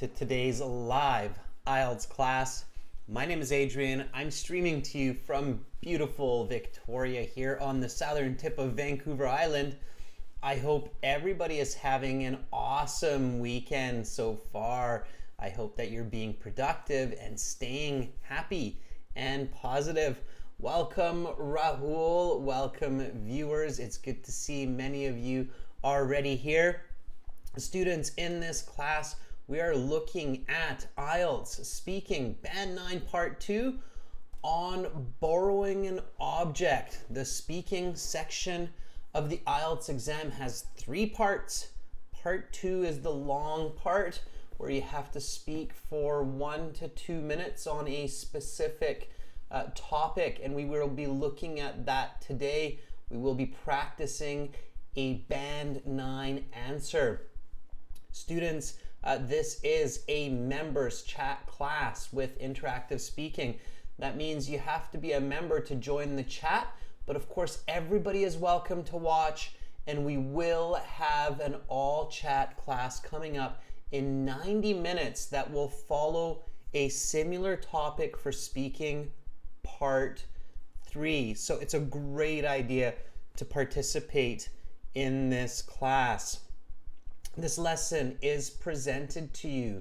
to today's live Ielts class. My name is Adrian. I'm streaming to you from beautiful Victoria here on the southern tip of Vancouver Island. I hope everybody is having an awesome weekend so far. I hope that you're being productive and staying happy and positive. Welcome Rahul, welcome viewers. It's good to see many of you already here. Students, in this class, we are looking at Ielts Speaking Band 9 Part 2 on borrowing an object. The speaking section of the Ielts exam has 3 parts. Part 2 is the long part where you have to speak for 1 to 2 minutes on a specific topic, and we will be looking at that today. We will be practicing a Band 9 answer. Students, this is a members chat class with interactive speaking. That means you have to be a member to join the chat, but of course everybody is welcome to watch, and we will have an all chat class coming up in 90 minutes that will follow a similar topic for speaking part 3. So it's a great idea to participate in this class. This lesson is presented to you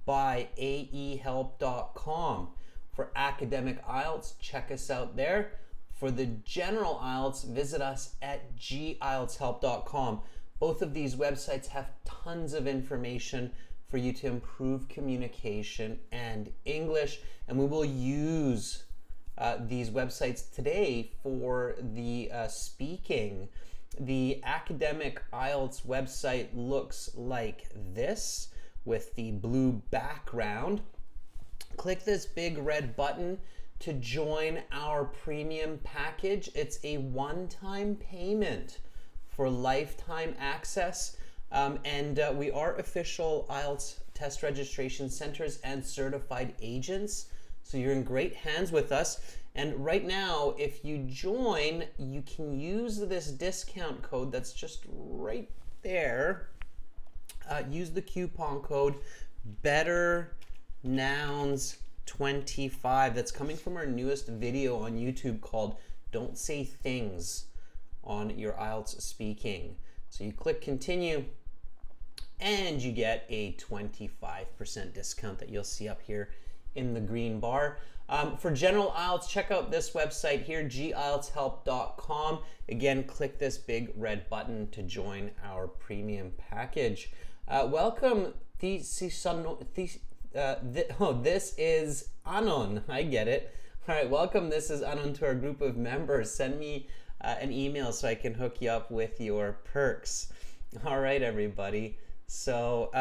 by aehelp.com. For academic IELTS, check us out there. For the general IELTS, visit us at gieltshelp.com. Both of these websites have tons of information for you to improve communication and English, and we will use these websites today for the speaking. The academic IELTS website looks like this with the blue background. Click this big red button to join our premium package. It's a one-time payment for lifetime access, and we are official IELTS test registration centers and certified agents, so you're in great hands with us. And right now, if you join, you can use this discount code that's just right there. Use the coupon code BetterNouns25. That's coming from our newest video on YouTube called Don't Say Things on your IELTS speaking. So you click continue and you get a 25% discount that you'll see up here in the green bar. For general IELTS, check out this website here, gieltshelp.com. Again, click this big red button to join our premium package. Welcome, this is Anon. I get it. All right, welcome. This is Anon to our group of members. Send me an email so I can hook you up with your perks. All right, everybody. So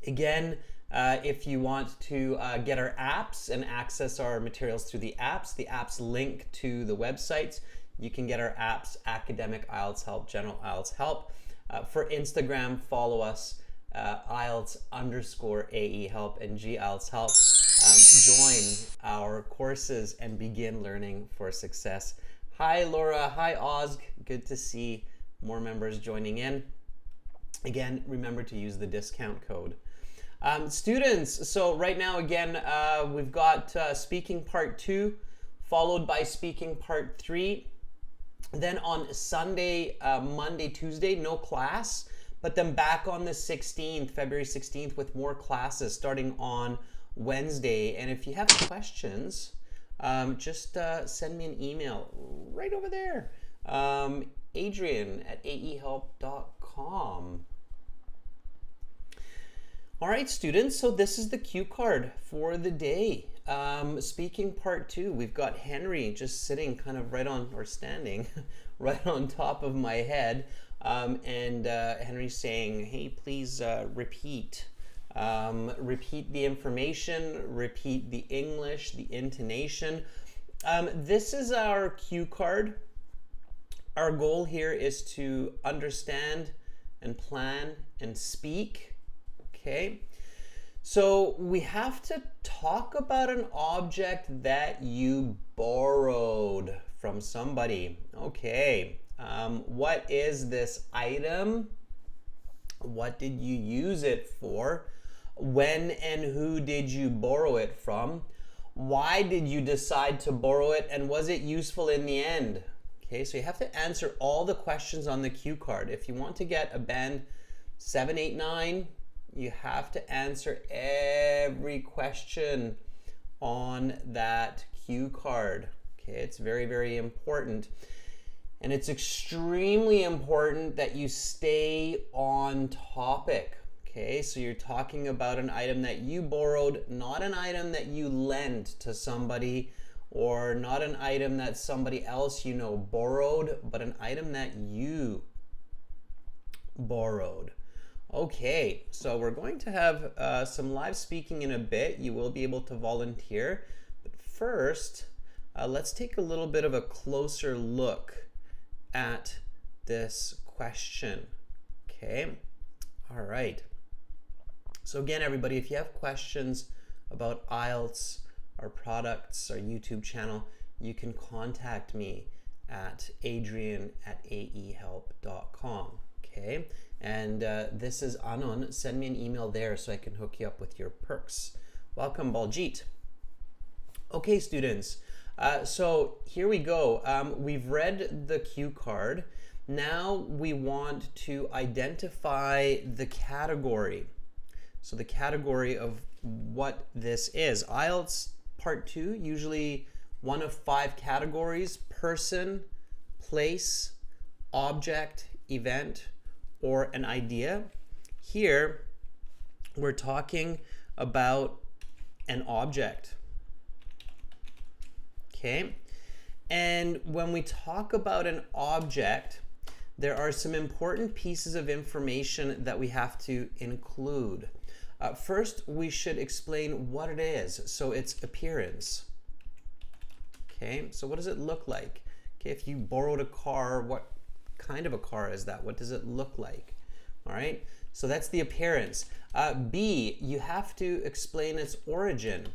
again, if you want to get our apps and access our materials through the apps link to the websites. You can get our apps, Academic IELTS Help, General IELTS Help. For Instagram, follow us, IELTS_AE Help and GIELTS Help. Join our courses and begin learning for success. Hi, Laura. Hi, Oz. Good to see more members joining in. Again, remember to use the discount code. Students, so right now again we've got speaking part 2 followed by speaking part 3. Then on Sunday, Monday, Tuesday, no class, but then back on the 16th, February 16th with more classes starting on Wednesday. And if you have questions, just send me an email right over there, Adrian@aehelp.com. All right, students, so this is the cue card for the day. Speaking part 2, we've got Henry just sitting kind of right on, or standing, right on top of my head. And Henry's saying, hey, please repeat. Repeat the information, repeat the English, the intonation. This is our cue card. Our goal here is to understand and plan and speak. Okay, so we have to talk about an object that you borrowed from somebody. Okay, what is this item? What did you use it for? When and who did you borrow it from? Why did you decide to borrow it, and was it useful in the end? Okay, so you have to answer all the questions on the cue card. If you want to get a band 7, 8, 9, you have to answer every question on that cue card. Okay, it's very, very important. And it's extremely important that you stay on topic. Okay, so you're talking about an item that you borrowed, not an item that you lent to somebody, or not an item that somebody else you know borrowed, but an item that you borrowed. Okay, so we're going to have some live speaking in a bit. You will be able to volunteer. But first, let's take a little bit of a closer look at this question. Okay, all right. So again, everybody, if you have questions about IELTS, our products, our YouTube channel, you can contact me at adrian@aehelp.com. Okay, and this is Anon. Send me an email there so I can hook you up with your perks. Welcome, Baljit. Okay, students. So here we go. We've read the cue card. Now we want to identify the category. So the category of what this is. IELTS Part 2, usually one of 5 categories: person, place, object, event, or an idea. Here, we're talking about an object. Okay? And when we talk about an object, there are some important pieces of information that we have to include. First, we should explain what it is. So its appearance. Okay, so what does it look like? Okay, if you borrowed a car, what kind of a car is that? What does it look like? All right, so that's the appearance. B, you have to explain its origin.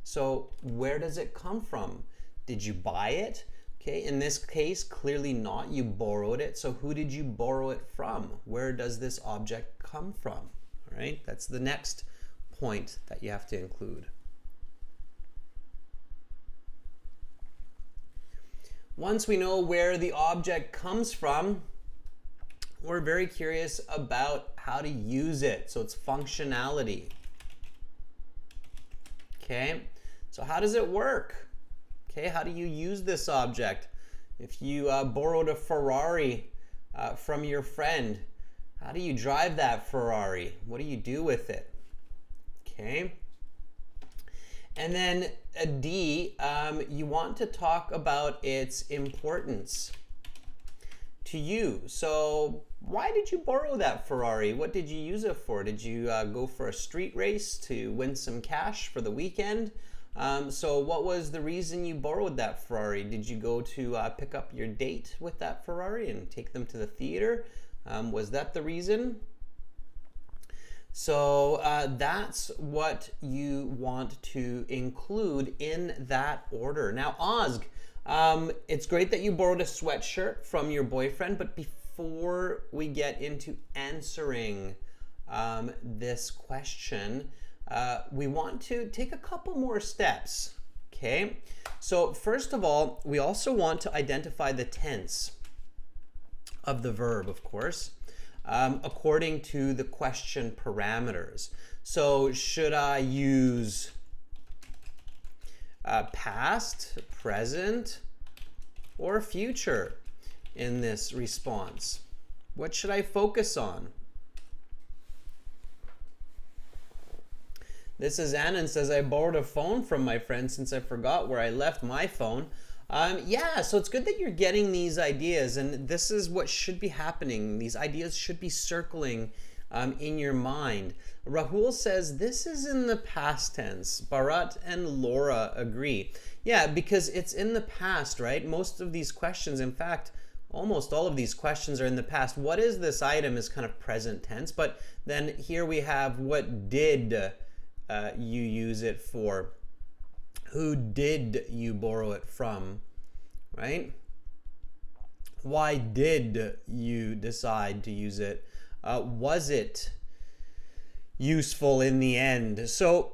So where does it come from? Did you buy it? Okay, in this case, clearly not. You borrowed it. So who did you borrow it from? Where does this object come from? All right, that's the next point that you have to include. Once we know where the object comes from, we're very curious about how to use it. So it's functionality. Okay, so how does it work? Okay, how do you use this object? If you borrowed a Ferrari from your friend, how do you drive that Ferrari? What do you do with it? Okay. And then a D, you want to talk about its importance to you. So why did you borrow that Ferrari? What did you use it for? Did you go for a street race to win some cash for the weekend? So what was the reason you borrowed that Ferrari? Did you go to pick up your date with that Ferrari and take them to the theater? Was that the reason? So that's what you want to include in that order. Now, Ozg, it's great that you borrowed a sweatshirt from your boyfriend, but before we get into answering this question, we want to take a couple more steps. Okay, so first of all, we also want to identify the tense of the verb, of course, according to the question parameters. So should I use past, present, or future in this response? What should I focus on? This is Annan says, I borrowed a phone from my friend since I forgot where I left my phone. Yeah, so it's good that you're getting these ideas, and this is what should be happening. These ideas should be circling in your mind. Rahul says, this is in the past tense. Bharat and Laura agree. Yeah, because it's in the past, right? Most of these questions, in fact, almost all of these questions are in the past. What is this item is kind of present tense, but then here we have what did you use it for? Who did you borrow it from, right? Why did you decide to use it? Was it useful in the end. So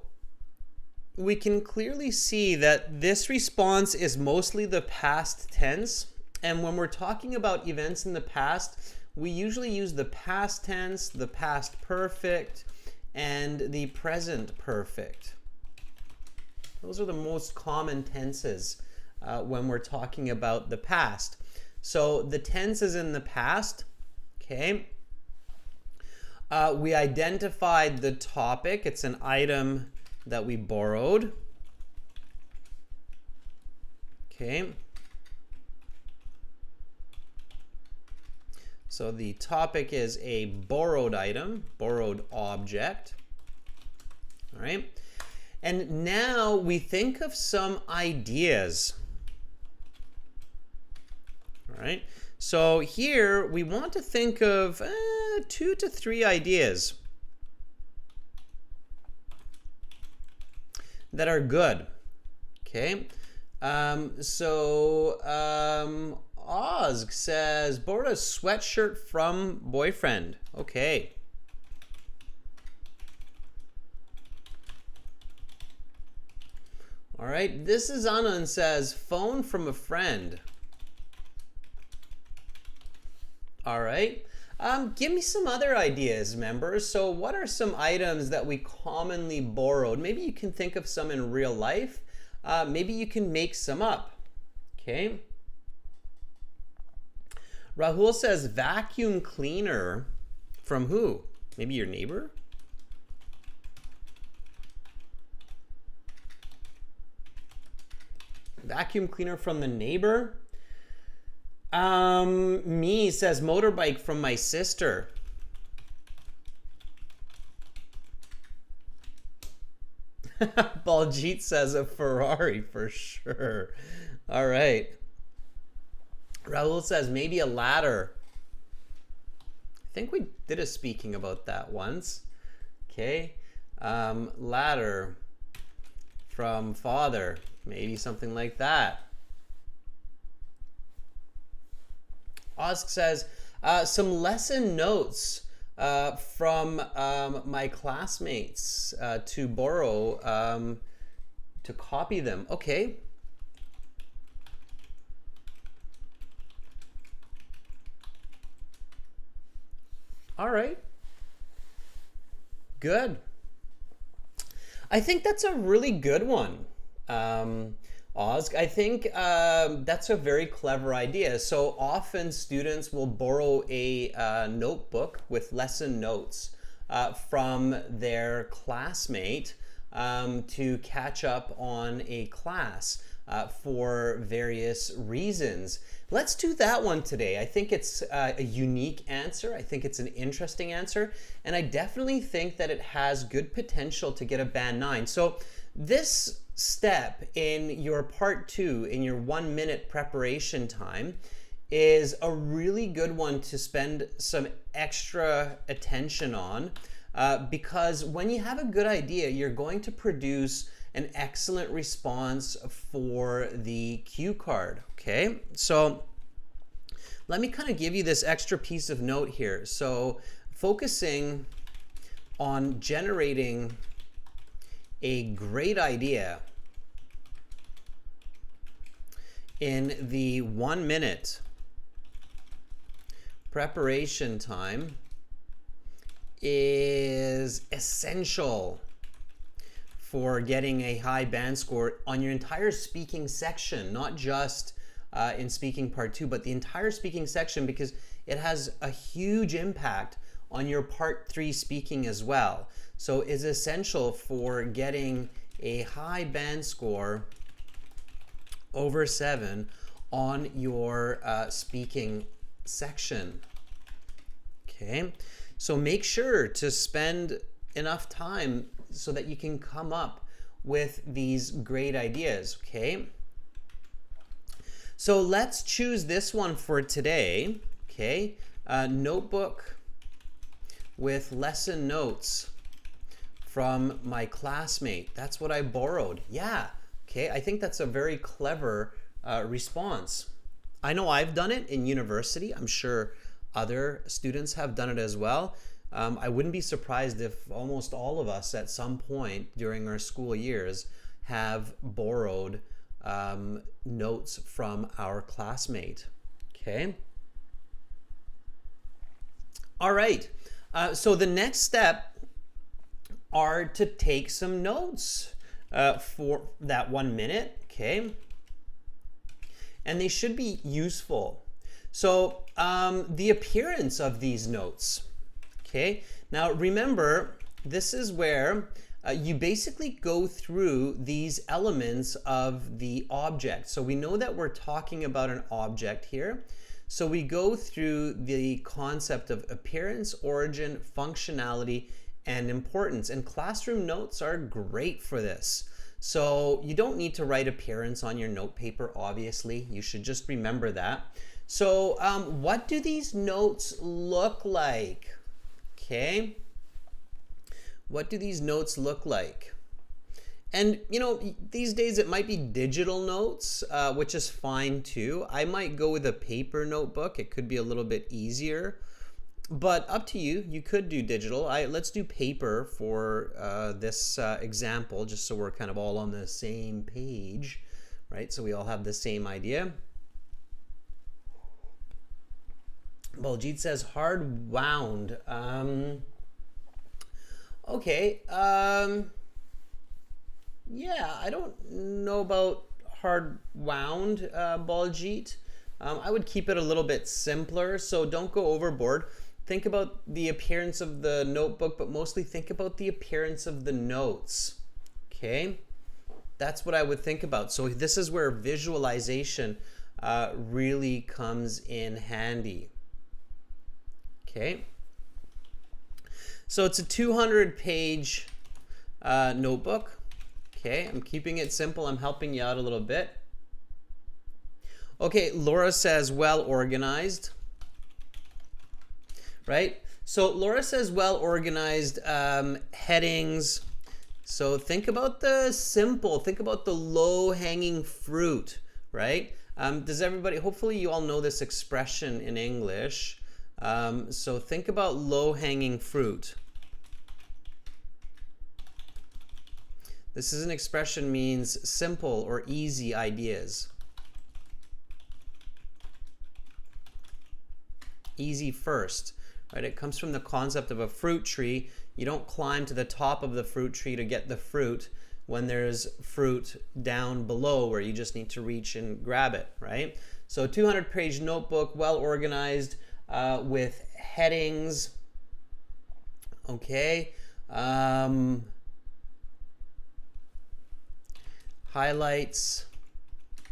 we can clearly see that this response is mostly the past tense. And when we're talking about events in the past, we usually use the past tense, the past perfect, and the present perfect. Those are the most common tenses when we're talking about the past. So the tense is in the past, okay? We identified the topic. It's an item that we borrowed. Okay. So the topic is a borrowed item, borrowed object. All right. And now we think of some ideas. All right. So here we want to think of 2 to 3 ideas that are good. Okay. Oz says, borrowed a sweatshirt from boyfriend. Okay. All right. This is Anand says, phone from a friend. All right. Give me some other ideas, members. So what are some items that we commonly borrowed? Maybe you can think of some in real life. Maybe you can make some up. Okay. Rahul says vacuum cleaner from who? Maybe your neighbor? Vacuum cleaner from the neighbor? Me says motorbike from my sister. Baljit says a Ferrari for sure. All right. Raul says maybe a ladder. I think we did a speaking about that once. Okay. Ladder from father. Maybe something like that. Osk says some lesson notes from my classmates to borrow, to copy them. Okay. All right. Good. I think that's a really good one. Oz, I think that's a very clever idea. So often students will borrow a notebook with lesson notes from their classmate to catch up on a class for various reasons. Let's do that one today. I think it's a unique answer. I think it's an interesting answer. And I definitely think that it has good potential to get a band 9. So this step in your part 2, in your 1-minute preparation time, is a really good one to spend some extra attention on because when you have a good idea, you're going to produce an excellent response for the cue card. Okay, so let me kind of give you this extra piece of note here. So focusing on generating a great idea in the 1-minute preparation time is essential for getting a high band score on your entire speaking section, not just in speaking part 2, but the entire speaking section, because it has a huge impact on your part 3 speaking as well. So it's essential for getting a high band score over 7 on your speaking section. Okay, so make sure to spend enough time so that you can come up with these great ideas. Okay, so let's choose this one for today. Okay, notebook with lesson notes from my classmate. That's what I borrowed. Yeah. Okay, I think that's a very clever response. I know I've done it in university. I'm sure other students have done it as well. I wouldn't be surprised if almost all of us at some point during our school years have borrowed notes from our classmate. Okay. All right. So the next step are to take some notes for that 1 minute. Okay. And they should be useful. So the appearance of these notes. Okay. Now remember, this is where you basically go through these elements of the object. So we know that we're talking about an object here. So we go through the concept of appearance, origin, functionality, and importance. And classroom notes are great for this. So you don't need to write appearance on your note paper, obviously. You should just remember that. So what do these notes look like? Okay. What do these notes look like? And, you know, these days it might be digital notes, which is fine too. I might go with a paper notebook. It could be a little bit easier, but up to you. You could do digital. Let's do paper for this example, just so we're kind of all on the same page, right? So we all have the same idea. Baljit says hard wound. Okay. Yeah, I don't know about hard wound, Baljit. I would keep it a little bit simpler, so don't go overboard. Think about the appearance of the notebook, but mostly think about the appearance of the notes. Okay? That's what I would think about. So this is where visualization really comes in handy. Okay? So it's a 200-page notebook. Okay, I'm keeping it simple. I'm helping you out a little bit. Okay, Laura says well organized. Right? So Laura says well organized, headings. So think about the simple, think about the low hanging fruit, right? Does everybody, hopefully you all know this expression in English. So think about low hanging fruit. This is an expression means simple or easy ideas. Easy first, right? It comes from the concept of a fruit tree. You don't climb to the top of the fruit tree to get the fruit when there's fruit down below where you just need to reach and grab it, right? So 200-page notebook, well organized, with headings. Okay. Highlights,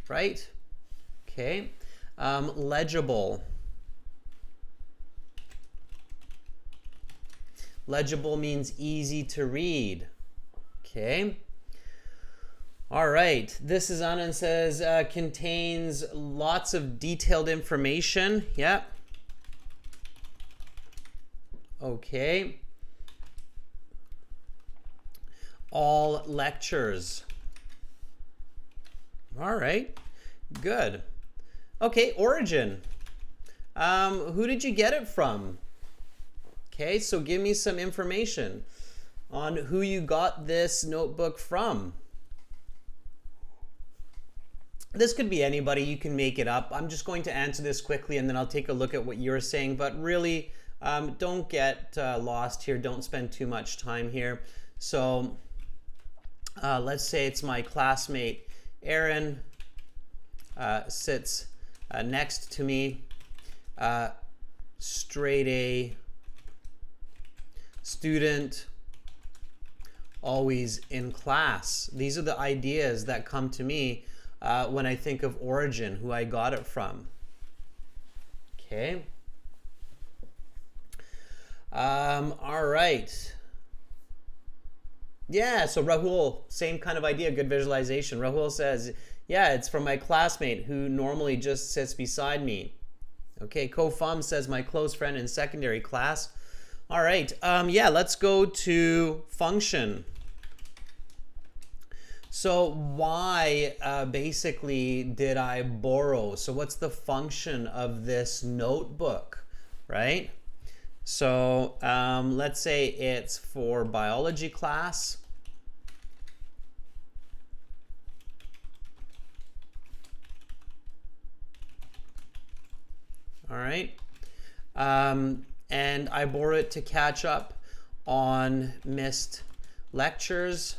right? Okay. Legible. Legible means easy to read. Okay. All right. This is Anand says contains lots of detailed information. Yeah. Okay. All lectures. All right, good. Okay, origin. Who did you get it from? Okay, so give me some information on who you got this notebook from. This could be anybody, you can make it up. I'm just going to answer this quickly and then I'll take a look at what you're saying, but really don't get lost here, don't spend too much time here. So let's say it's my classmate Aaron, sits next to me, straight A student, always in class. These are the ideas that come to me when I think of origin, who I got it from. Okay. All right. Yeah, so Rahul, same kind of idea, good visualization. Rahul says, yeah, it's from my classmate who normally just sits beside me. Okay, Kofum says, my close friend in secondary class. All right, yeah, let's go to function. So why basically did I borrow? So what's the function of this notebook, right? So let's say it's for biology class. All right. And I borrow it to catch up on missed lectures.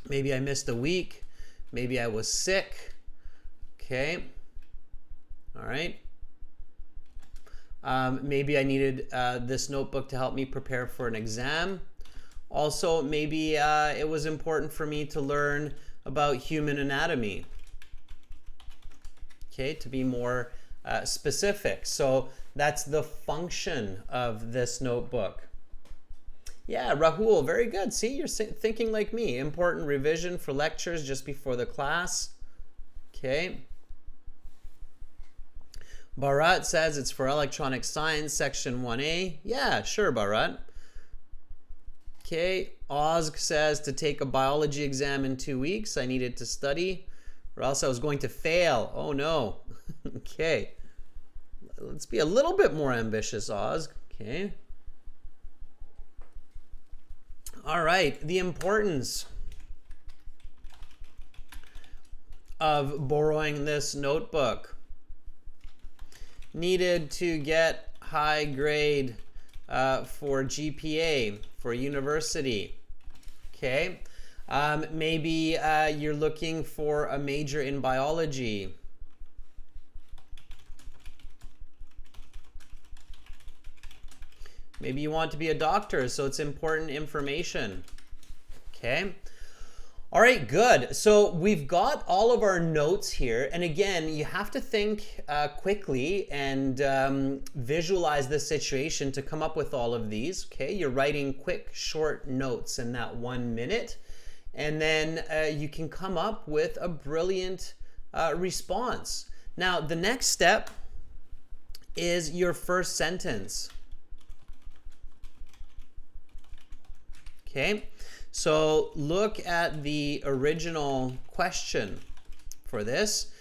Maybe I missed a week. Maybe I was sick. Okay. All right. Maybe I needed this notebook to help me prepare for an exam. Also, maybe it was important for me to learn about human anatomy. Okay, to be more specific. So that's the function of this notebook. Yeah, Rahul, very good. See, you're thinking like me. Important revision for lectures just before the class. Okay. Bharat says it's for electronic science, section 1A. Yeah, sure, Bharat. Okay. Ozg says to take a biology exam in 2 weeks. I needed to study or else I was going to fail. Oh, no. Okay. Let's be a little bit more ambitious, Ozg. Okay. All right. The importance of borrowing this notebook. Needed to get high grade for GPA for university. Okay. Maybe you're looking for a major in biology. Maybe you want to be a doctor, so it's important information. Okay. All right, good. So we've got all of our notes here. And again, you have to think quickly and visualize the situation to come up with all of these. Okay, you're writing quick, short notes in that 1 minute. And then you can come up with a brilliant response. Now, the next step is your first sentence. Okay, so look at the original question for this.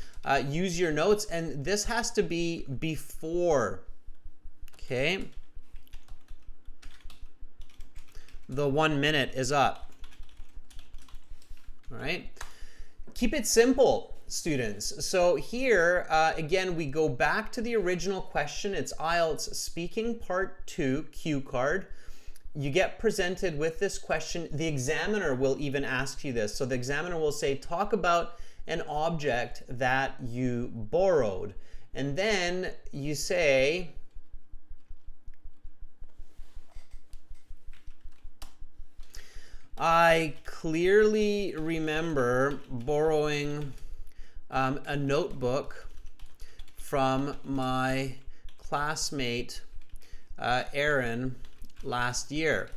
Use your notes, and this has to be before, okay, the 1 minute is up. All right, keep it simple, students. So here, again, we go back to the original question. It's Ielts Speaking Part 2 Cue Card. You get presented with this question. The examiner will even ask you this. So the examiner will say, talk about an object that you borrowed. And then you say, I clearly remember borrowing a notebook from my classmate, Aaron, last year.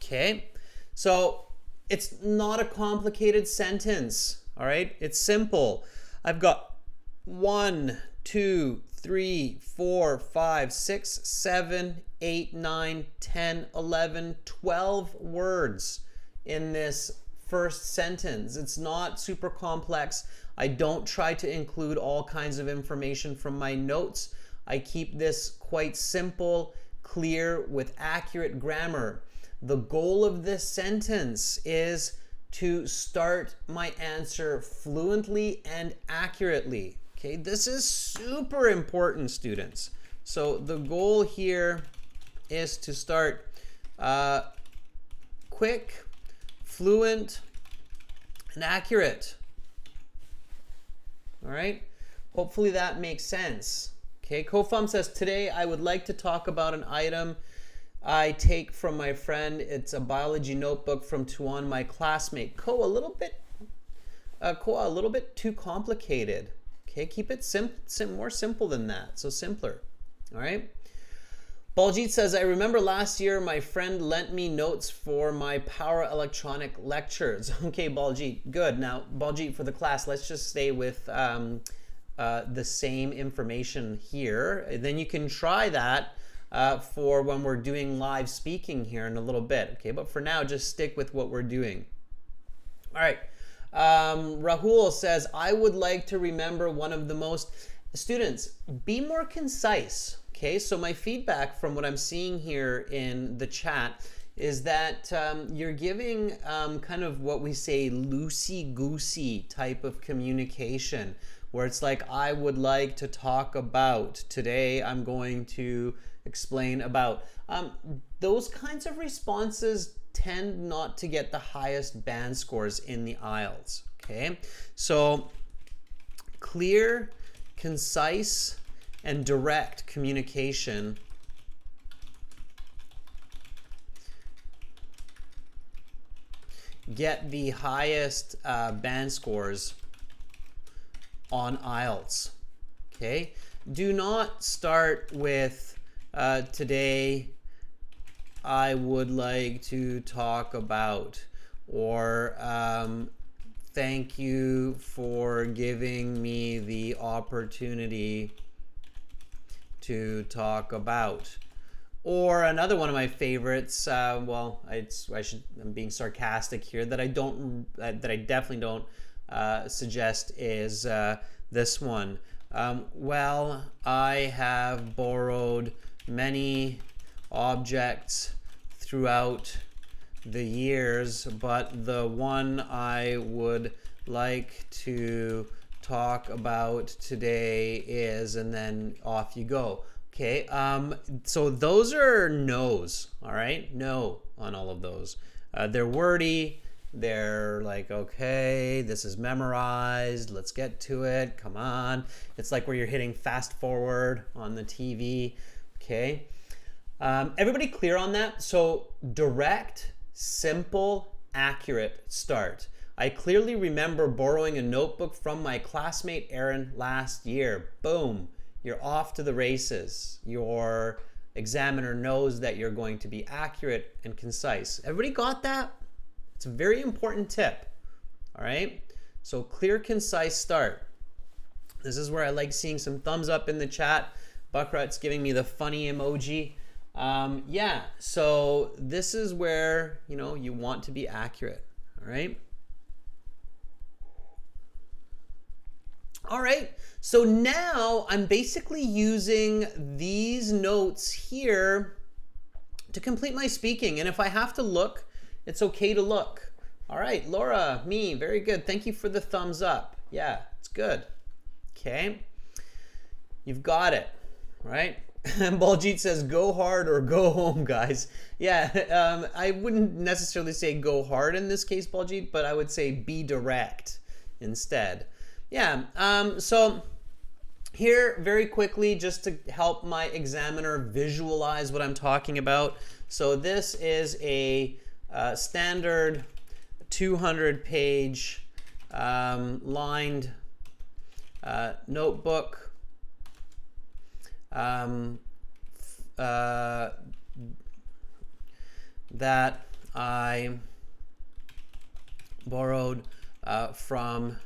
Okay, so it's not a complicated sentence. All right, it's simple. I've got 1, 2, 3, 4, 5, 6, 7, 8, 9, 10, 11, 12 words in this first sentence. It's not super complex. I don't try to include all kinds of information from my notes. I keep this quite simple, clear, with accurate grammar. The goal of this sentence is to start my answer fluently and accurately. Okay, this is super important, students. So the goal here is to start quick, fluent, and accurate. All right, hopefully that makes sense. Okay, Kofam says, today I would like to talk about an item I take from my friend. It's a biology notebook from Tuan, my classmate. Ko, a little bit too complicated. Okay, keep it more simple than that, so simpler. All right. Baljit says, I remember last year my friend lent me notes for my power electronic lectures. Okay, Baljit, good. Now, Baljit, for the class, let's just stay with the same information here. Then you can try that for when we're doing live speaking here in a little bit. Okay, but for now, just stick with what we're doing. All right. Rahul says, I would like to remember one of the most Students, be more concise. Okay, so my feedback from what I'm seeing here in the chat is that you're giving kind of what we say loosey-goosey type of communication, where it's like, I would like to talk about, today I'm going to explain about. Those kinds of responses tend not to get the highest band scores in the IELTS. Okay, so clear, concise, and direct communication get the highest band scores on IELTS. Okay, do not start with today I would like to talk about, or thank you for giving me the opportunity to talk about. Or another one of my favorites, well, I'm being sarcastic here, that I definitely don't suggest is this one. Well, I have borrowed many objects throughout the years, but the one I would like to talk about today is, and then off you go. Okay, so those are no's, all right? No on all of those. They're wordy. They're like, okay, this is memorized. Let's get to it. Come on. It's like where you're hitting fast forward on the TV. Okay. Everybody clear on that? So direct, simple, accurate start. I clearly remember borrowing a notebook from my classmate Aaron last year. Boom. You're off to the races. Your examiner knows that you're going to be accurate and concise. Everybody got that? It's a very important tip. All right? So clear, concise start. This is where I like seeing some thumbs up in the chat. Buckrut's giving me the funny emoji. Yeah, so this is where, you want to be accurate. All right? All right, so now I'm basically using these notes here to complete my speaking. And if I have to look, it's okay to look. All right, Laura, me, very good. Thank you for the thumbs up. Yeah, it's good. Okay, you've got it, right? Baljit says, go hard or go home, guys. Yeah, I wouldn't necessarily say go hard in this case, Baljit, but I would say be direct instead. Yeah, so here very quickly, just to help my examiner visualize what I'm talking about. So this is a standard 200-page lined notebook that I borrowed from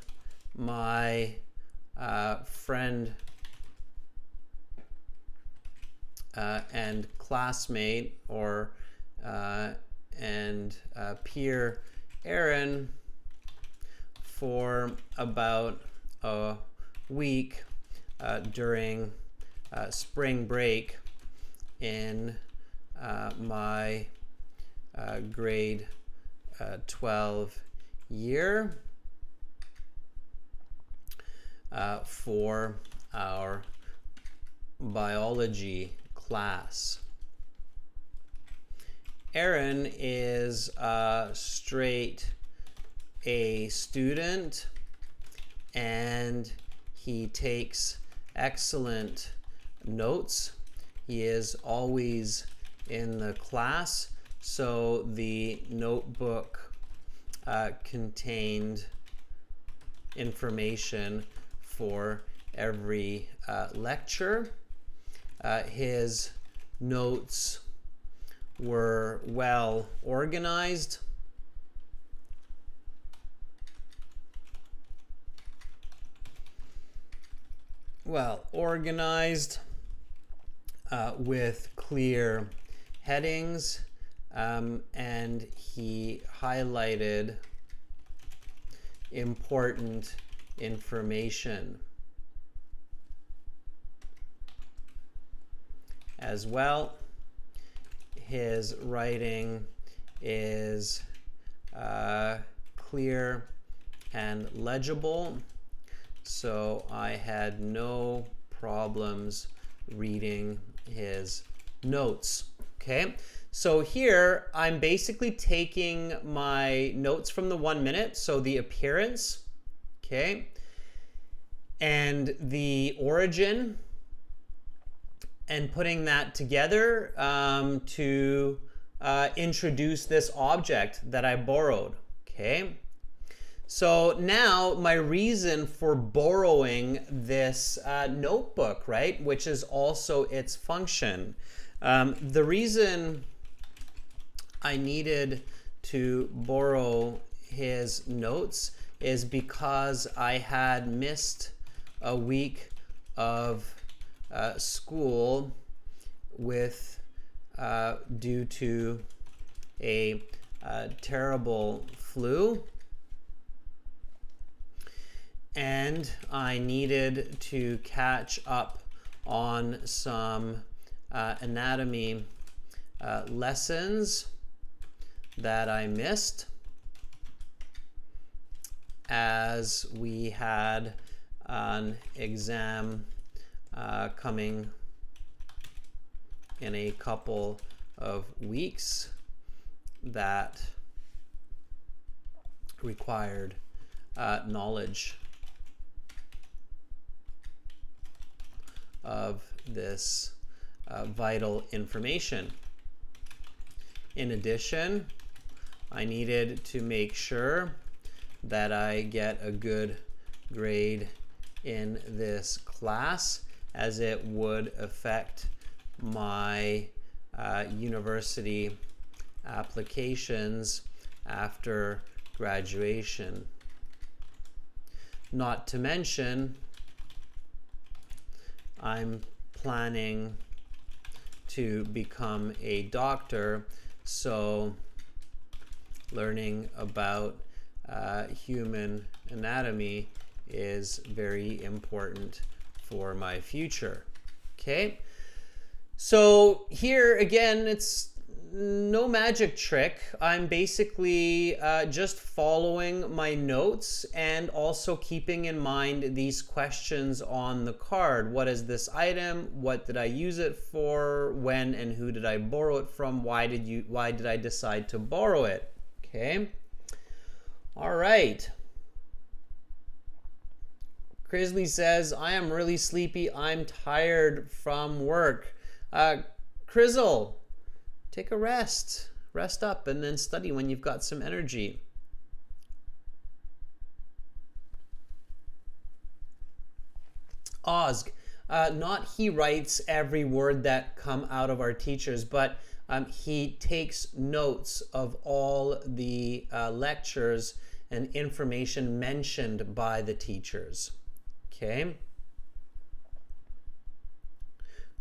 my friend and classmate and peer Aaron for about a week during spring break in my grade 12 year for our biology class. Aaron is a straight A student, and he takes excellent notes. He is always in the class, so the notebook contained information for every lecture. His notes were well organized. With clear headings, and he highlighted important information. as well. His writing is clear and legible, so I had no problems reading his notes. Okay, so here I'm basically taking my notes from the 1 minute, so the appearance, okay, and the origin, and putting that together to introduce this object that I borrowed, okay? So now my reason for borrowing this notebook, right, which is also its function. The reason I needed to borrow his notes is because I had missed a week of school with due to a terrible flu, and I needed to catch up on some anatomy lessons that I missed, as we had an exam coming in a couple of weeks that required knowledge of this vital information. In addition, I needed to make sure that I get a good grade in this class, as it would affect my university applications after graduation. Not to mention, I'm planning to become a doctor, so learning about human anatomy is very important for my future. Okay, so here again, it's no magic trick. I'm basically just following my notes and also keeping in mind these questions on the card. What is this item? What did I use it for? When and who did I borrow it from? Why did I decide to borrow it? Okay. All right. Crisley says, I am really sleepy. I'm tired from work. Crizzle, take a rest. Rest up and then study when you've got some energy. Ozg, not he writes every word that come out of our teachers, but he takes notes of all the lectures and information mentioned by the teachers. Okay.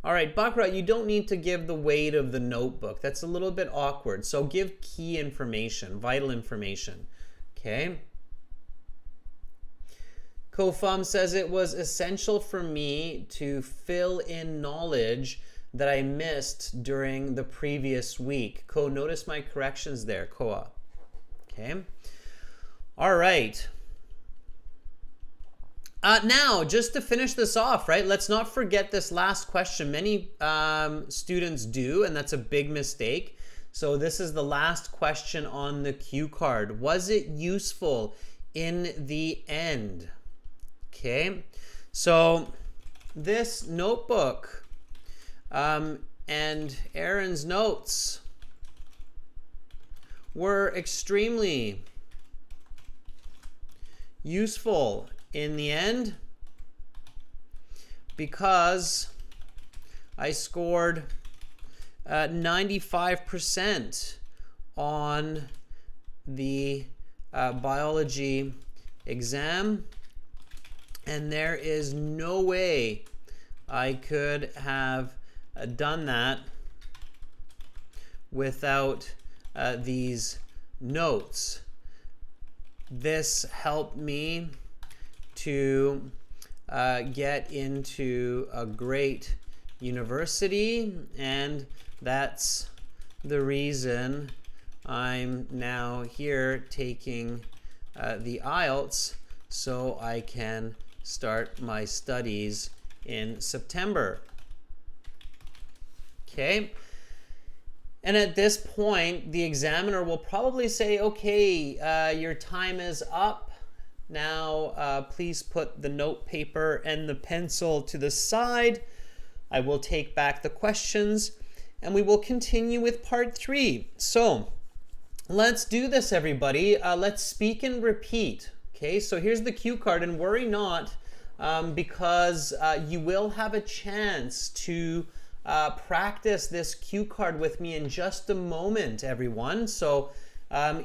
All right, Bakra, you don't need to give the weight of the notebook. That's a little bit awkward. So give key information, vital information. Okay. Kofam says it was essential for me to fill in knowledge that I missed during the previous week. Ko, notice my corrections there, Koa. Okay. All right. Now, just to finish this off, right, let's not forget this last question. Many students do, and that's a big mistake. So this is the last question on the cue card. Was it useful in the end? Okay, so this notebook and Aaron's notes were extremely useful in the end, because I scored 95% on the biology exam, and there is no way I could have done that without these notes. This helped me to get into a great university, and that's the reason I'm now here taking the Ielts, so I can start my studies in September. Okay. And at this point, the examiner will probably say, okay, your time is up. Now, please put the note paper and the pencil to the side. I will take back the questions, and we will continue with part 3. So, let's do this, everybody. Let's speak and repeat. Okay, so here's the cue card, and worry not, because you will have a chance to practice this cue card with me in just a moment, everyone. So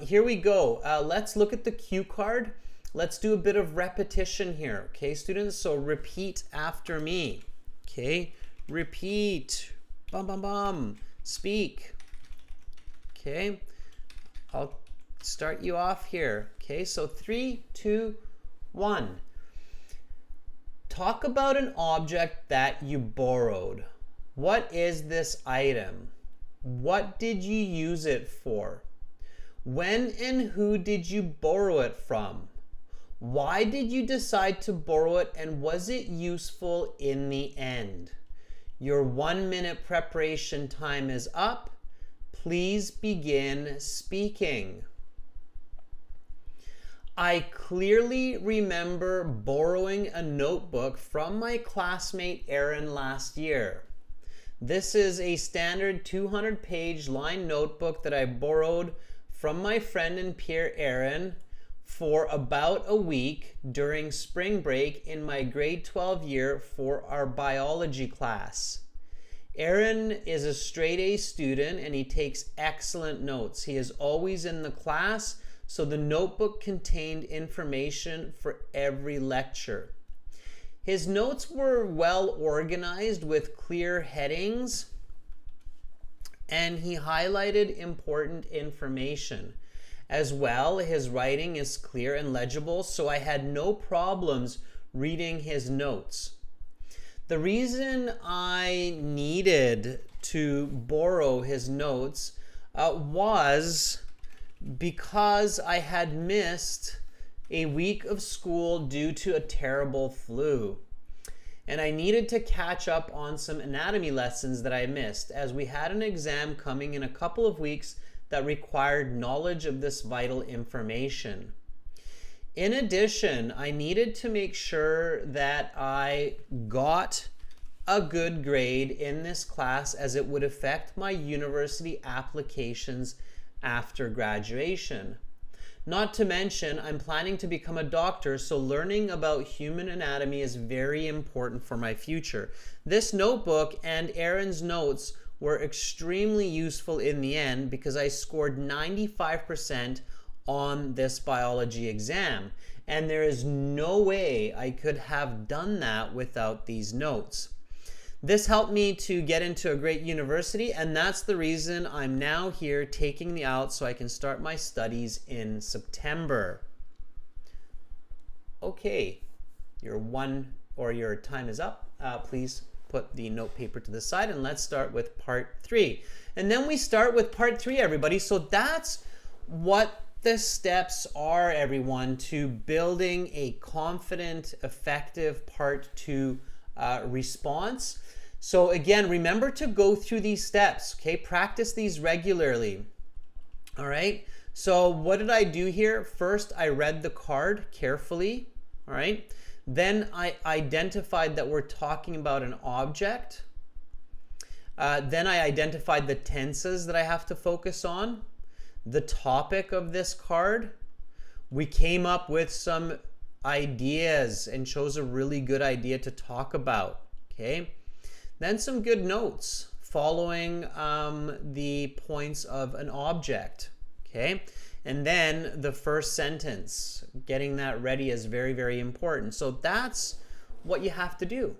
here we go. Let's look at the cue card. Let's do a bit of repetition here. Okay, students? So repeat after me. Okay, repeat. Bum, bum, bum. Speak. Okay, I'll start you off here. Okay, so 3, 2, 1. Talk about an object that you borrowed. What is this item? What did you use it for? When and who did you borrow it from? Why did you decide to borrow it, and was it useful in the end? Your 1-minute preparation time is up. Please begin speaking. I clearly remember borrowing a notebook from my classmate Aaron last year. This is a standard 200-page lined notebook that I borrowed from my friend and peer Aaron for about a week during spring break in my grade 12 year for our biology class. Aaron is a straight A student and he takes excellent notes. He is always in the class, so the notebook contained information for every lecture. His notes were well organized with clear headings, and he highlighted important information. As well, his writing is clear and legible, so I had no problems reading his notes. The reason I needed to borrow his notes was because I had missed a week of school due to a terrible flu. And I needed to catch up on some anatomy lessons that I missed, as we had an exam coming in a couple of weeks that required knowledge of this vital information. In addition, I needed to make sure that I got a good grade in this class, as it would affect my university applications after graduation. Not to mention, I'm planning to become a doctor, so learning about human anatomy is very important for my future. This notebook and Aaron's notes were extremely useful in the end because I scored 95% on this biology exam, and there is no way I could have done that without these notes. This helped me to get into a great university, and that's the reason I'm now here taking the Ielts so I can start my studies in September. Okay, your time is up. Please put the note paper to the side, and let's start with part 3. And then we start with part 3, everybody. So that's what the steps are, everyone, to building a confident, effective part 2 response. So again, remember to go through these steps, okay? Practice these regularly, all right? So what did I do here? First, I read the card carefully, all right? Then I identified that we're talking about an object. Then I identified the tenses that I have to focus on, the topic of this card. We came up with some ideas and chose a really good idea to talk about, okay? Then some good notes following the points of an object, okay? And then the first sentence, getting that ready is very, very important. So that's what you have to do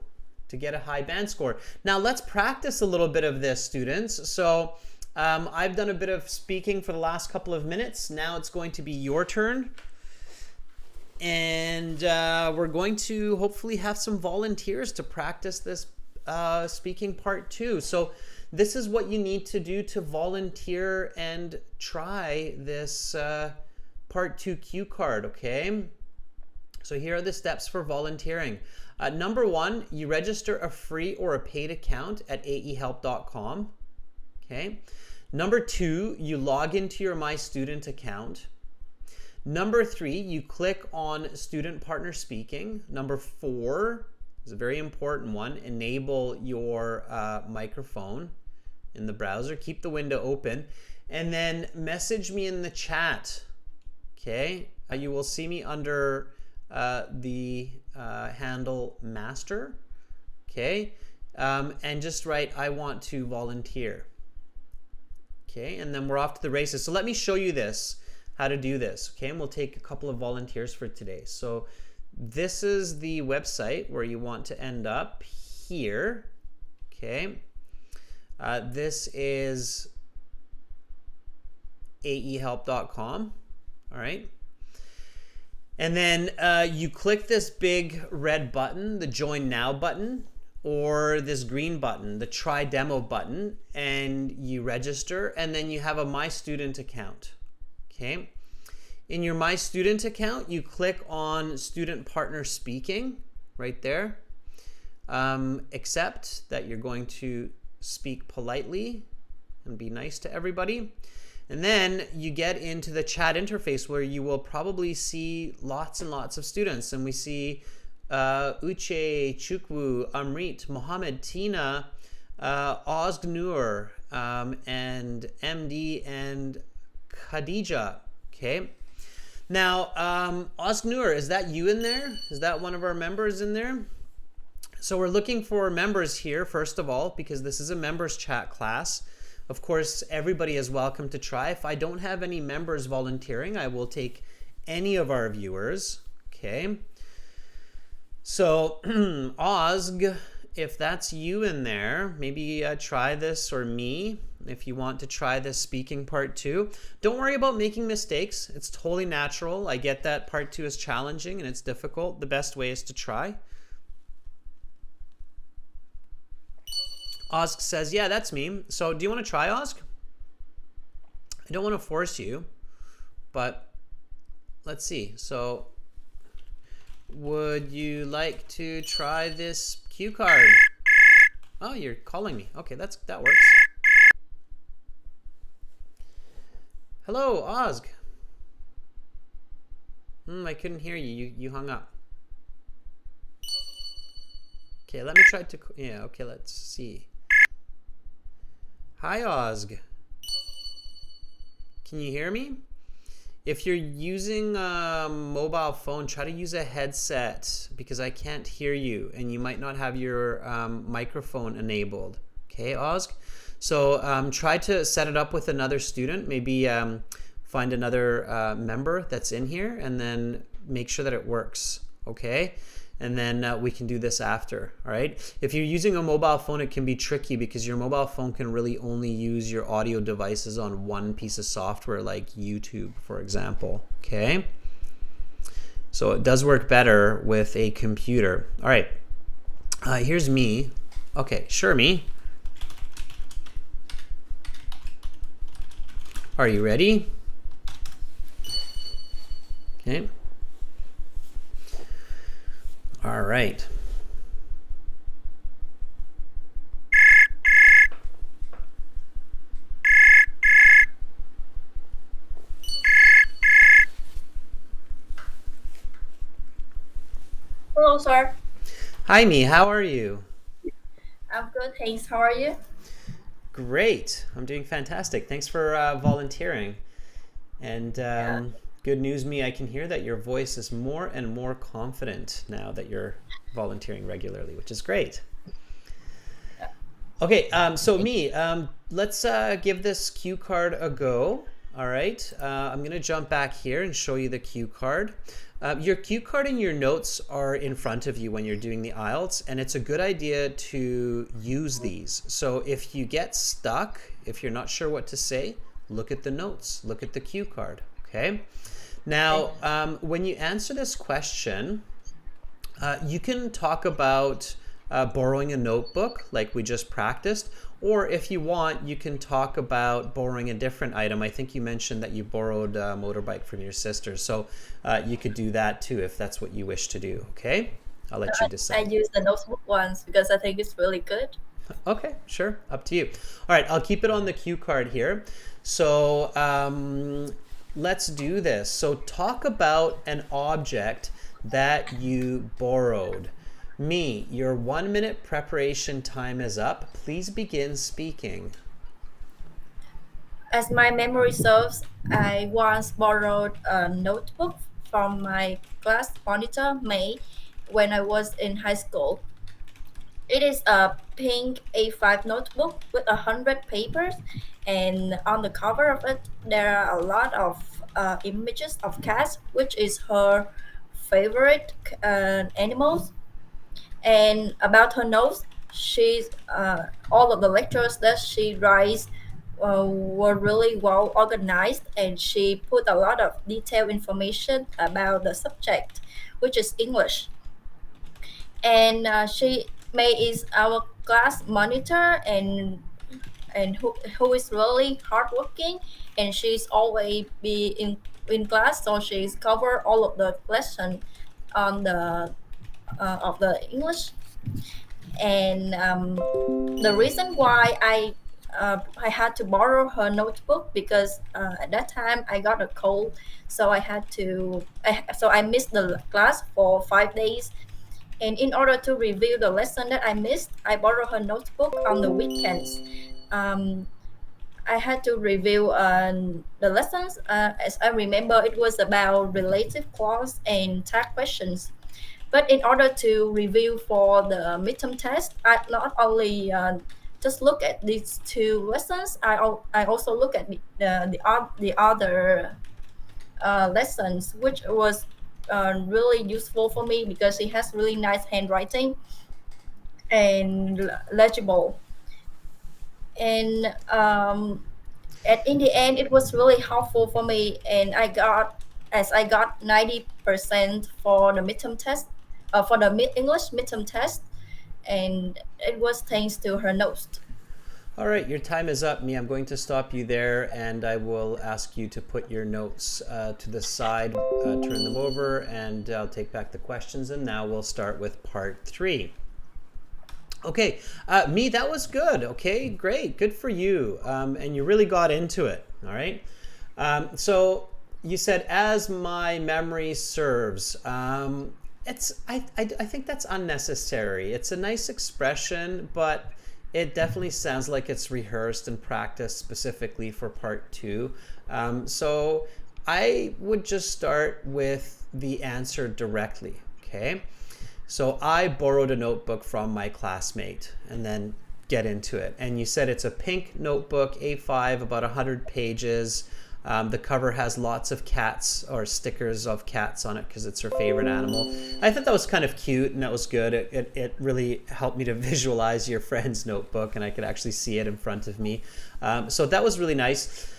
to get a high band score. Now let's practice a little bit of this, students. So I've done a bit of speaking for the last couple of minutes. Now it's going to be your turn. And we're going to hopefully have some volunteers to practice this speaking part 2. So this is what you need to do to volunteer and try this part 2 cue card, okay? So here are the steps for volunteering. Number 1, you register a free or a paid account at aehelp.com, okay? Number 2, you log into your My Student account. Number 3, you click on Student Partner Speaking. Number 4 is a very important one. Enable your microphone in the browser. Keep the window open. And then message me in the chat. Okay? You will see me under the handle Master. Okay? And just write, I want to volunteer. Okay? And then we're off to the races. So let me show you this. How to do this, okay? And we'll take a couple of volunteers for today. So this is the website where you want to end up here, okay? This is aehelp.com, all right? And then you click this big red button, the Join Now button, or this green button, the Try Demo button, and you register, and then you have a My Student account. Okay. In your My Student account, you click on Student Partner Speaking right there. Accept that you're going to speak politely and be nice to everybody. And then you get into the chat interface where you will probably see lots and lots of students. And we see Uche, Chukwu, Amrit, Mohammed, Tina, Ozgnur, and MD, and Khadija. Okay. Now, Ozgnur, is that you in there? Is that one of our members in there? So we're looking for members here, first of all, because this is a members chat class. Of course, everybody is welcome to try. If I don't have any members volunteering, I will take any of our viewers. Okay. So, Ozg, if that's you in there, maybe try this, or me, if you want to try this speaking part 2. Don't worry about making mistakes. It's totally natural. I get that part 2 is challenging and it's difficult. The best way is to try. Ozg says, yeah, that's me. So do you want to try, Ozg? I don't want to force you, but let's see. So would you like to try this cue card? Oh, you're calling me. Okay, that works. Hello, Ozg. I couldn't hear you. You hung up. Okay, let me try to... Yeah, okay, let's see. Hi, Ozg. Can you hear me? If you're using a mobile phone, try to use a headset because I can't hear you and you might not have your microphone enabled. Okay, Ozg? So try to set it up with another student. Maybe find another member that's in here and then make sure that it works. Okay? And then we can do this after. All right? If you're using a mobile phone, it can be tricky because your mobile phone can really only use your audio devices on one piece of software like YouTube, for example. Okay? So it does work better with a computer. All right. Here's me. Okay, sure, me. Are you ready? Okay. All right. Hello, sir. Hi, me. How are you? I'm good, thanks. How are you? Great. I'm doing fantastic. Thanks for volunteering. And good news, me, I can hear that your voice is more and more confident now that you're volunteering regularly, which is great. Okay, so me, let's give this cue card a go. All right, I'm going to jump back here and show you the cue card. Your cue card and your notes are in front of you when you're doing the Ielts, and it's a good idea to use these. So if you get stuck, if you're not sure what to say, look at the notes, look at the cue card, okay? Now, when you answer this question, you can talk about borrowing a notebook like we just practiced, or if you want, you can talk about borrowing a different item. I think you mentioned that you borrowed a motorbike from your sister, so you could do that too if that's what you wish to do, okay? I'll let you I decide. use the notebook ones because I think it's really good. Okay, sure, up to you. All right, I'll keep it on the cue card here. So let's do this. So talk about an object that you borrowed. Me, your 1 minute preparation time is up. Please begin speaking. As my memory serves, I once borrowed a notebook from my class monitor, May, when I was in high school. It is a pink A5 notebook with 100 papers, and on the cover of it, there are a lot of images of cats, which is her favorite animals. And about her notes, she's all of the lectures that she writes were really well organized, and she put a lot of detailed information about the subject, which is English. And she May is our class monitor, and who is really hardworking, and she's always be in class, so she's cover all of the lesson on the of the English. And the reason why I had to borrow her notebook because at that time I got a cold, so I missed the class for 5 days. And in order to review the lesson that I missed, I borrowed her notebook on the weekends. Um, I had to review the lessons. As I remember, it was about relative clause and tag questions. But in order to review for the midterm test, I not only just look at these two lessons, I also look at the other lessons, which was really useful for me because it has really nice handwriting and legible. And in the end, it was really helpful for me, and I got 90% for the midterm test, for the English midterm test, and it was thanks to her notes. All right, your time is up, Me. I'm going to stop you there, and I will ask you to put your notes to the side, turn them over, and I'll take back the questions. And now we'll start with part 3. Okay, Me, that was good. Okay, great, good for you. And you really got into it. All right. So you said, as my memory serves. I think that's unnecessary. It's a nice expression, but it definitely sounds like it's rehearsed and practiced specifically for part 2. So I would just start with the answer directly, okay? So I borrowed a notebook from my classmate, and then get into it. And you said it's a pink notebook, A5, about 100 pages. The cover has lots of cats, or stickers of cats on it, because it's her favorite animal. I thought that was kind of cute, and that was good. It really helped me to visualize your friend's notebook, and I could actually see it in front of me. So that was really nice.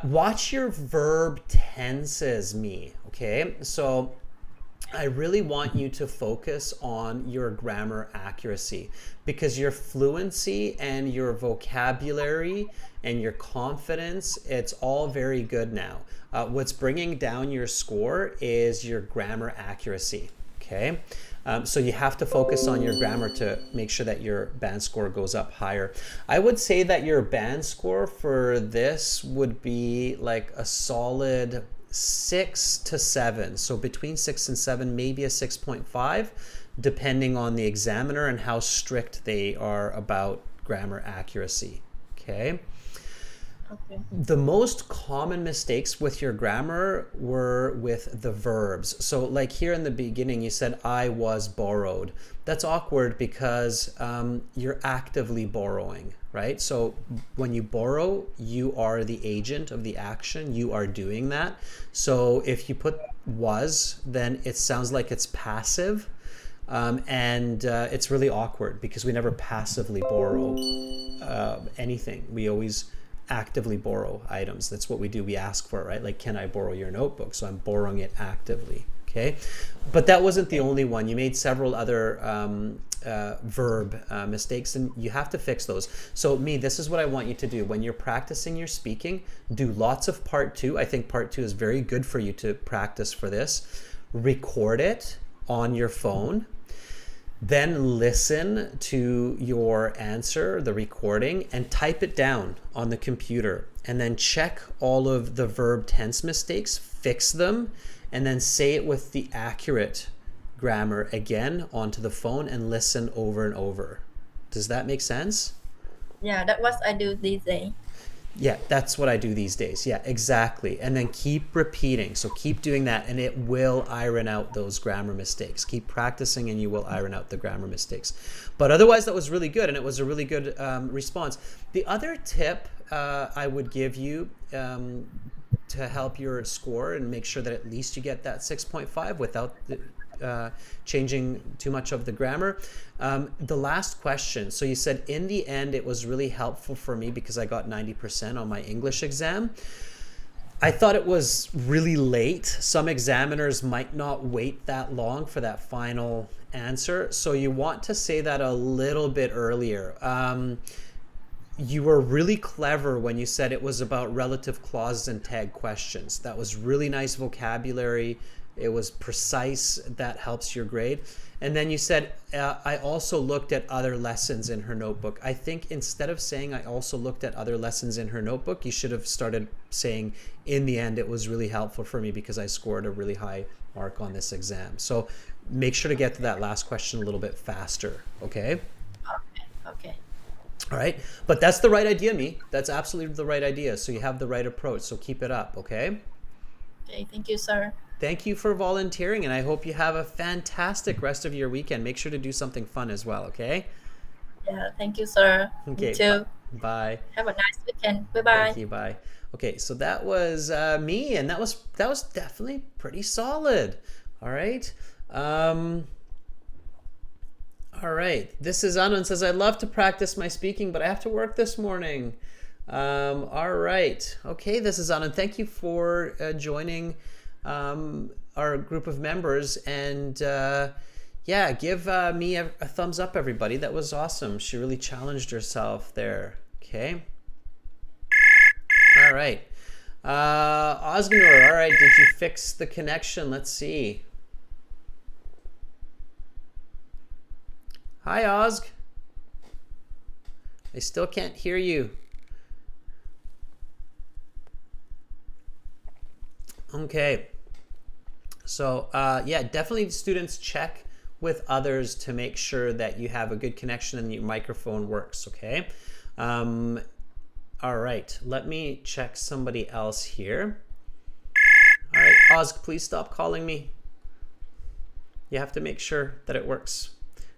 Watch your verb tenses, Me. Okay, so I really want you to focus on your grammar accuracy, because your fluency and your vocabulary and your confidence, it's all very good now. What's bringing down your score is your grammar accuracy, okay? So you have to focus on your grammar to make sure that your band score goes up higher. I would say that your band score for this would be like a solid 6 to 7. So between 6 and 7, maybe a 6.5, depending on the examiner and how strict they are about grammar accuracy, okay? Okay. The most common mistakes with your grammar were with the verbs. So like here in the beginning, you said, I was borrowed. That's awkward because you're actively borrowing, right? So when you borrow, you are the agent of the action. You are doing that. So if you put was, then it sounds like it's passive. And it's really awkward because we never passively borrow anything. We always actively borrow items. That's what we do. We ask for it, right? Like, can I borrow your notebook? So I'm borrowing it actively. Okay, but that wasn't the only one. You made several other verb mistakes, and you have to fix those. So this is what I want you to do. When you're practicing your speaking, do lots of part 2. I think part 2 is very good for you to practice for this. Record it on your phone. Then listen to your answer, the recording, and type it down on the computer. And then check all of the verb tense mistakes, fix them, and then say it with the accurate grammar again onto the phone and listen over and over. Does that make sense? Yeah, that's what I do these days. Yeah, that's what I do these days. Yeah, exactly. And then keep repeating. So keep doing that, and it will iron out those grammar mistakes. Keep practicing, and you will iron out the grammar mistakes. But otherwise, that was really good, and it was a really good response. The other tip I would give you to help your score and make sure that at least you get that 6.5 without changing too much of the grammar. The last question. So you said, in the end, it was really helpful for me because I got 90% on my English exam. I thought it was really late. Some examiners might not wait that long for that final answer. So you want to say that a little bit earlier. You were really clever when you said it was about relative clauses and tag questions. That was really nice vocabulary. It was precise. That helps your grade. And then you said, I also looked at other lessons in her notebook. I think instead of saying I also looked at other lessons in her notebook, you should have started saying, in the end, it was really helpful for me because I scored a really high mark on this exam. So make sure to get to that last question a little bit faster, okay? Okay. All right, but that's the right idea, That's absolutely the right idea. So you have the right approach, so keep it up, okay? Okay, thank you, sir. Thank you for volunteering, and I hope you have a fantastic rest of your weekend. Make sure to do something fun as well, okay? Yeah, thank you, sir. Okay, You too. Bye. Have a nice weekend. Bye-bye. Thank you, bye. Okay, so that was me, and that was definitely pretty solid. All right. All right, this is Anand says, I love to practice my speaking, but I have to work this morning. All right. Okay, this is Anand. Thank you for joining our group of members. And yeah, give me a thumbs up, everybody. That was awesome. She really challenged herself there. Okay. All right. Osganur, all right, did you fix the connection? Let's see. Hi, Osg. I still can't hear you. Okay. So, yeah, definitely students check with others to make sure that you have a good connection and your microphone works, okay? All right, let me check somebody else here. All right, Osg, please stop calling me. You have to make sure that it works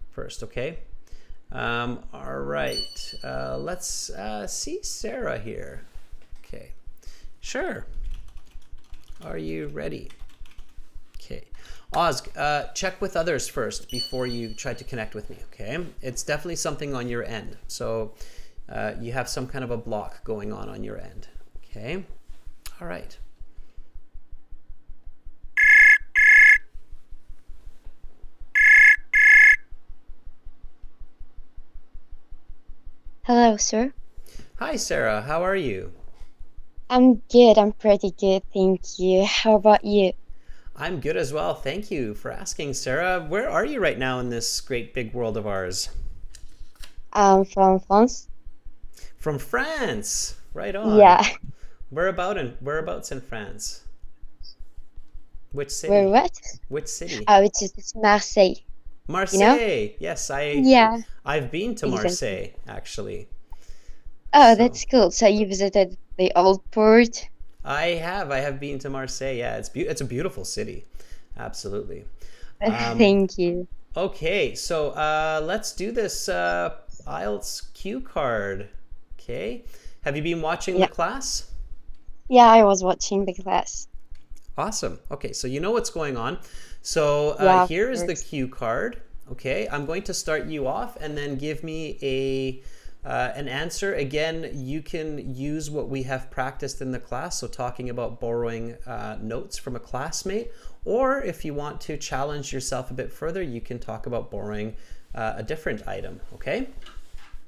first, okay? All right, let's see Sarah here. Okay, sure. Are you ready? Okay, Osg, check with others first before you try to connect with me, okay? It's definitely something on your end. So you have some kind of a block going on your end, okay? All right. Hello, sir. Hi, Sarah. How are you? I'm good. I'm pretty good, thank you. How about you? I'm good as well. Thank you for asking, Sarah. Where are you right now in this great big world of ours? I'm from France. From France. Right on. Yeah. Whereabouts in France? Which city? Where what? Which city? Oh, it's Marseille. Marseille. Yes, Yeah. I've been to Exactly. Marseille actually. Oh, So that's cool. So you visited the old port? I have been to Marseille. Yeah, it's a beautiful city. Absolutely. Thank you. Okay, so let's do this Ielts Cue Card. Okay. Have you been watching the Yeah. class? Yeah, I was watching the class. Awesome. Okay, so you know what's going on. So Yeah, of here is the course. cue card. Okay, I'm going to start you off and then give me an answer. Again, you can use what we have practiced in the class, so talking about borrowing notes from a classmate, or if you want to challenge yourself a bit further, you can talk about borrowing a different item, okay?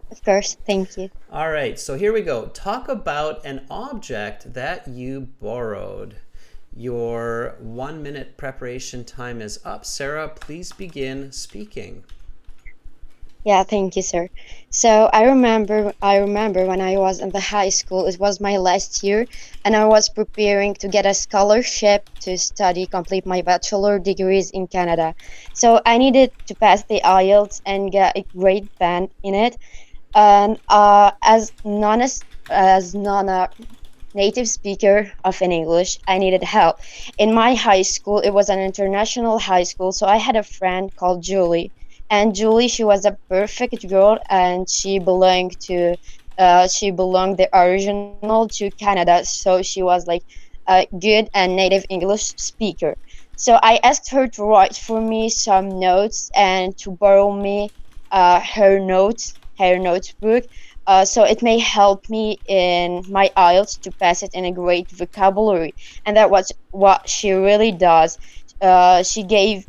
Of course, thank you. All right, so here we go. Talk about an object that you borrowed. Your 1 minute preparation time is up. Sarah, please begin speaking. Yeah, thank you, sir. So I remember when I was in the high school, it was my last year, and I was preparing to get a scholarship to complete my bachelor degrees in Canada. So I needed to pass the IELTS and get a great band in it. And as non a native speaker of an English, I needed help. In my high school, it was an international high school, so I had a friend called Julie. And Julie, she was a perfect girl, and she belonged the original to Canada, so she was like a good and native English speaker. So I asked her to write for me some notes and to borrow me her notebook, so it may help me in my IELTS to pass it in a great vocabulary. And that was what she really does. She gave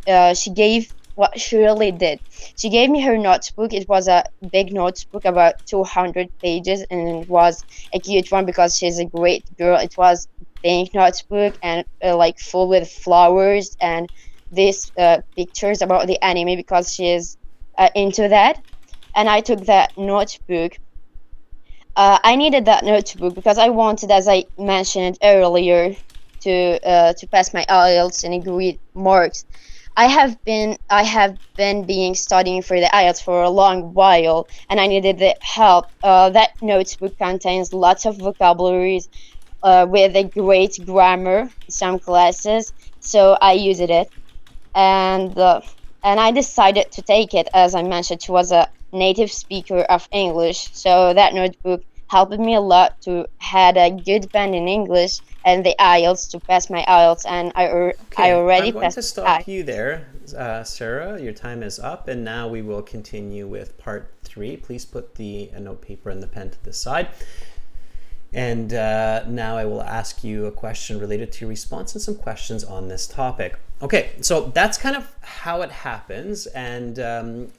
what she really did. She gave me her notebook. It was a big notebook, about 200 pages, and it was a cute one because she's a great girl. It was pink notebook and like full with flowers and these pictures about the anime because she is into that. And I took that notebook. I needed that notebook because I wanted, as I mentioned earlier, to pass my IELTS and great marks. I have been being studying for the IELTS for a long while, and I needed the help. That notebook contains lots of vocabularies with a great grammar in some classes, so I used it, and I decided to take it. As I mentioned, she was a native speaker of English, so that notebook helped me a lot to had a good band in English and the IELTS to pass my IELTS, and I already I'm going passed. to stop you there, Sarah. Your time is up, and now we will continue with part 3. Please put the note paper and the pen to the side. And now I will ask you a question related to your response and some questions on this topic. Okay, so that's kind of how it happens. And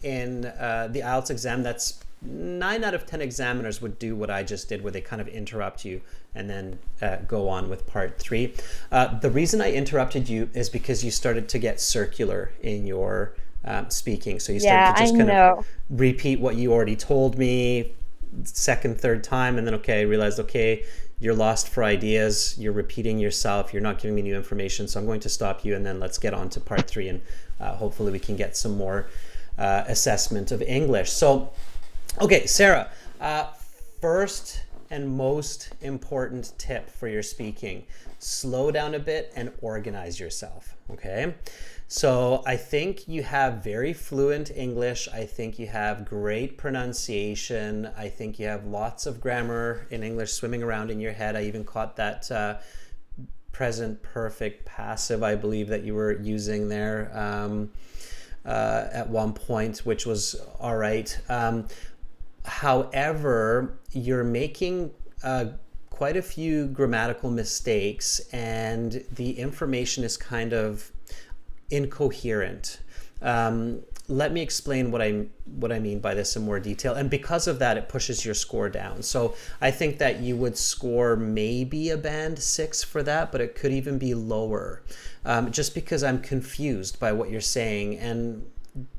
in the IELTS exam, that's 9 out of 10 examiners would do what I just did, where they kind of interrupt you and then go on with part 3. The reason I interrupted you is because you started to get circular in your speaking. So you started to just kind of repeat what you already told me, second, third time, and then I realized, you're lost for ideas, you're repeating yourself, you're not giving me new information, so I'm going to stop you, and then let's get on to part 3, and hopefully we can get some more assessment of English. So, okay, Sarah, first and most important tip for your speaking: slow down a bit and organize yourself, okay? So I think you have very fluent English. I think you have great pronunciation. I think you have lots of grammar in English swimming around in your head. I even caught that present perfect passive, I believe, that you were using there at one point, which was all right. However, you're making quite a few grammatical mistakes, and the information is kind of incoherent. Let me explain what I mean by this in more detail, and because of that, it pushes your score down. So I think that you would score maybe a band 6 for that, but it could even be lower, just because I'm confused by what you're saying, and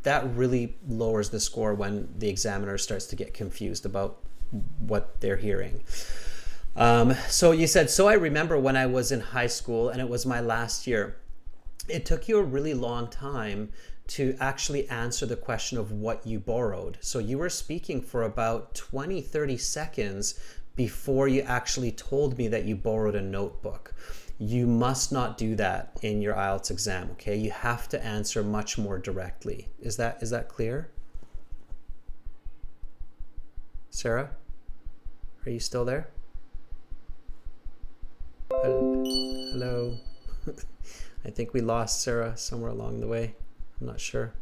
that really lowers the score when the examiner starts to get confused about what they're hearing. So you said, so I remember when I was in high school and it was my last year. It took you a really long time to actually answer the question of what you borrowed. So you were speaking for about 20-30 seconds before you actually told me that you borrowed a notebook. You must not do that in your IELTS exam, okay? You have to answer much more directly. Is that clear? Sarah, are you still there? Hello? I think we lost Sarah somewhere along the way. I'm not sure.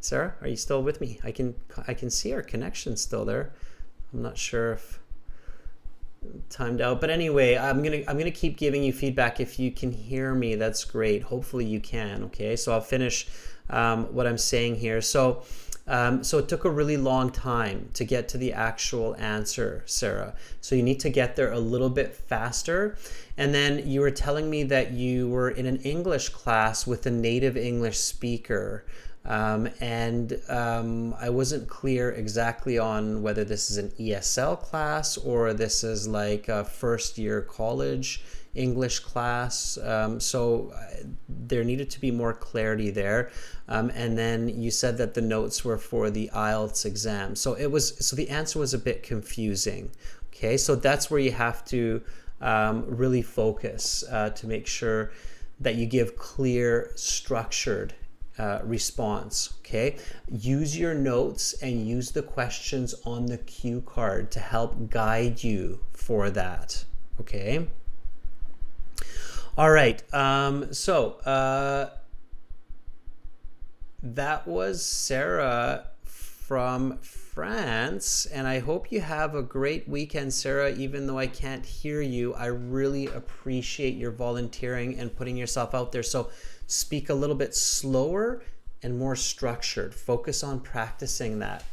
Sarah, are you still with me? I can see our connection still there. I'm not sure if timed out, but anyway, I'm gonna keep giving you feedback. If you can hear me, that's great. Hopefully you can. Okay, so I'll finish what I'm saying here. So it took a really long time to get to the actual answer, Sarah. So you need to get there a little bit faster. And then you were telling me that you were in an English class with a native English speaker. I wasn't clear exactly on whether this is an ESL class or this is like a first year college English class. So there needed to be more clarity there. And then you said that the notes were for the Ielts exam. So the answer was a bit confusing. Okay, so that's where you have to really focus to make sure that you give clear, structured response. Okay, use your notes and use the questions on the cue card to help guide you for that. Okay. All right. That was Sarah from France, and I hope you have a great weekend, Sarah. Even though I can't hear you, I really appreciate your volunteering and putting yourself out there. So speak a little bit slower and more structured. Focus on practicing that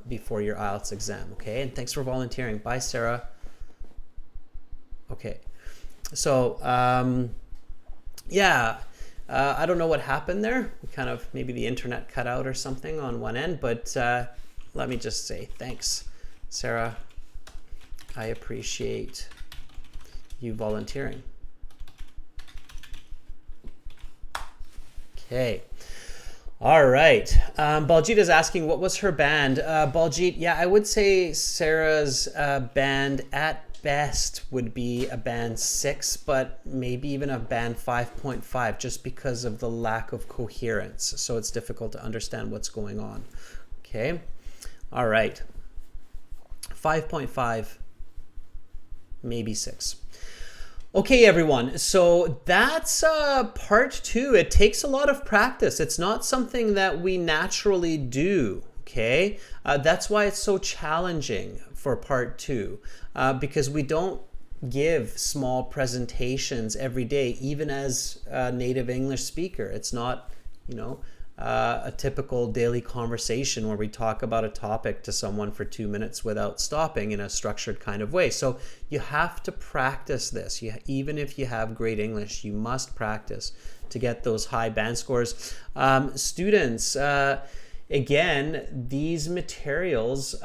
before your Ielts exam, okay? And thanks for volunteering. Bye, Sarah. Okay. So, I don't know what happened there. Maybe the internet cut out or something on one end, but let me just say thanks, Sarah. I appreciate you volunteering. Okay. All right. Baljeet is asking, what was her band? Baljeet, yeah, I would say Sarah's band at best would be a band 6, but maybe even a band 5.5, just because of the lack of coherence. So it's difficult to understand what's going on. Okay. All right. 5.5, maybe 6. Okay, everyone, so that's part 2. It takes a lot of practice. It's not something that we naturally do, okay? That's why it's so challenging for part 2, because we don't give small presentations every day, even as a native English speaker. It's not, a typical daily conversation where we talk about a topic to someone for 2 minutes without stopping in a structured kind of way. So you have to practice this. Even if you have great English, you must practice to get those high band scores. Students, again, these materials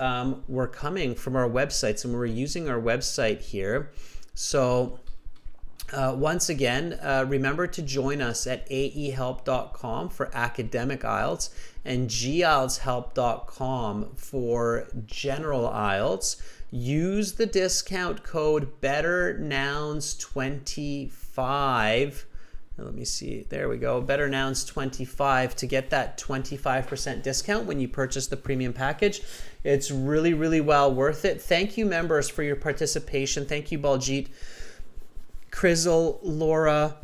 were coming from our websites, and we're using our website here. So once again, remember to join us at aehelp.com for academic IELTS and gieltshelp.com for general IELTS. Use the discount code BetterNouns25. Let me see. There we go. BetterNouns25 to get that 25% discount when you purchase the premium package. It's really, really well worth it. Thank you, members, for your participation. Thank you, Baljeet, Crizzle, Laura,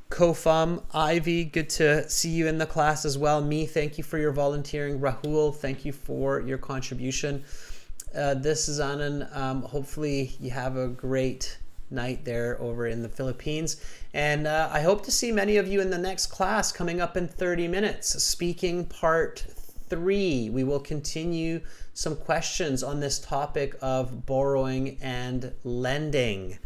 Kofam, Ivy, good to see you in the class as well. Me, thank you for your volunteering. Rahul, thank you for your contribution. This is Anand. Hopefully you have a great night there over in the Philippines. And I hope to see many of you in the next class coming up in 30 minutes. Speaking part 3. We will continue some questions on this topic of borrowing and lending.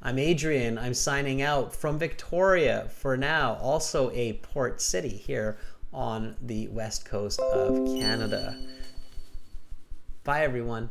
I'm Adrian. I'm signing out from Victoria for now, also a port city here on the west coast of Canada. Bye, everyone.